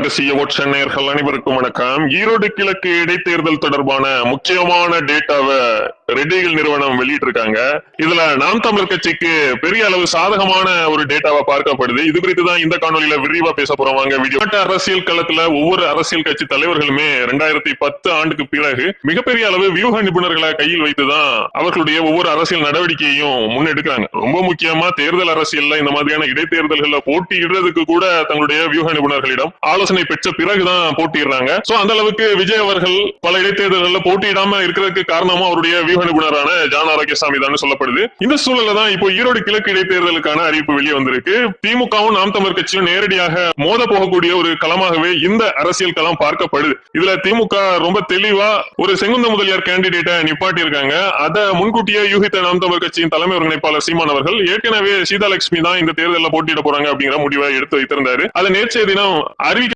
ரகசிய ஓட்ச நேயர்கள் அனைவருக்கும் வணக்கம். ஈரோடு கிழக்கு இடைத்தேர்தல் தொடர்பான முக்கியமான டேட்டாவை ரெட்டிகள் நிறுவனம் வெளியிட்டு இருக்காங்க. இதுல நாம் தமிழர் கட்சிக்கு பெரிய அளவு சாதகமான ஒரு டேட்டாவை பார்க்கப்படுது. இது குறித்து தான் இந்த காணொலியில விரிவா பேச போறோம். வாங்க வீடியோ. அரசியல் களத்துல ஒவ்வொரு அரசியல் கட்சி தலைவர்களுமே 2010 ஆண்டுக்கு பிறகு மிகப்பெரிய அளவு வியூக நிபுணர்களை கையில் வைத்துதான் அவர்களுடைய ஒவ்வொரு அரசியல் நடவடிக்கையையும் முன்னெடுக்கிறாங்க. ரொம்ப முக்கியமா தேர்தல் அரசியல்ல இந்த மாதிரியான இடைத்தேர்தல்கள்ல போட்டியிடுறதுக்கு கூட தங்களுடைய வியூக நிபுணர்களிடம் ஆலோசனை பெற்ற பிறகுதான் போட்டியிடுறாங்க. சோ அந்த அளவுக்கு விஜய் அவர்கள் பல இடைத்தேர்தல்கள்ல போட்டியிடாம இருக்கிறதுக்கு காரணமா அவருடைய வியூக நிபுணரான ஜான் ஆரோக்கியசாமி தான் சொல்லப்படுது. இந்த சூழல்ல தான் இப்போ ஈரோடு கிழக்கு இடைத்தேர்தலுக்கான அறிவிப்பு வெளியே வந்திருக்கு. திமுகவும் நாம் தமிழர் கட்சியும் நேரடியாக மோத போகக்கூடிய ஒரு களமாகவே இந்த அரசியல் களம் பார்க்கப்படுது. இதுல திமுக ரொம்ப தெளிவா ஒரு செங்குந்த முதலியார் கேண்டிடேட்டை நிப்பாட்டி இருக்காங்க. அதை முன்கூட்டியே யூகித்த நாம் தமிழர் கட்சியின் தலைமை ஒருங்கிணைப்பாளர் சீமான் அவர்கள் ஏற்கனவே சீதாலட்சுமி தான் இந்த தேர்தலில் போட்டியிட போறாங்க அப்படிங்கிற முடிவை எடுத்து வைத்திருந்தாரு. அதை நேற்றைய தினம் அறிவிக்க